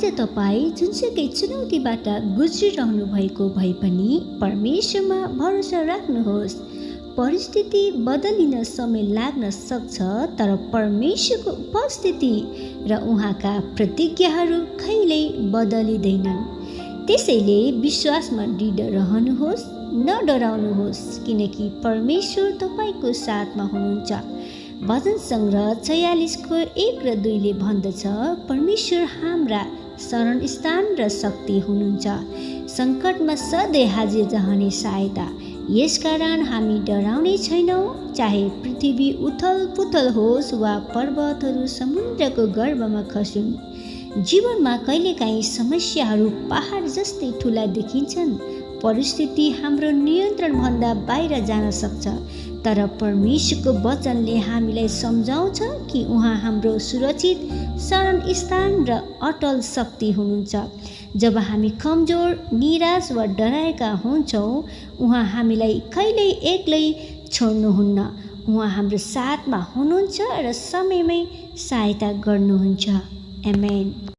आज तपाईँ जुनसुकै चुनौतीबाट गुज्रिरहनु भएको भए पनि परमेश्वरमा भरोसा राख्नुहोस्। परिस्थिति बदलिन समय लाग्न सक्छ, तर परमेश्वरको उपस्थिति र उहाँका प्रतिज्ञाहरू कहिल्यै बदलिँदैनन्। त्यसैले विश्वासमा दृढ रहनुहोस्, नडराउनुहोस्, किनकि परमेश्वर तपाईँको साथमा हुनुहुन्छ। भजन सङ्ग्रह 46 1 र 2 भन्दछ, परमेश्वर हाम्रा शरणस्थान र शक्ति हुनुहुन्छ, सङ्कटमा सधैँ हाजिर रहने सहायता। यसकारण हामी डराउने छैनौँ, चाहे पृथ्वी उथल पुथल होस् वा पर्वतहरू समुद्रको गर्भमा खसुन्। जीवनमा कहिलेकाहीँ समस्याहरू पहाड जस्तै ठुला देखिन्छन्। परिस्थिति हाम्रो नियन्त्रणभन्दा बाहिर जान सक्छ, तर परमेश्वरको वचनले हामीलाई सम्झाउँछ कि उहाँ हाम्रो सुरक्षित शरणस्थान र अटल शक्ति हुनुहुन्छ। जब हामी कमजोर, निराश वा डराएका हुन्छौँ, उहाँ हामीलाई कहिल्यै एक्लै छोड्नुहुन्न। उहाँ हाम्रो साथमा हुनुहुन्छ र समयमै सहायता गर्नुहुन्छ। आमेन।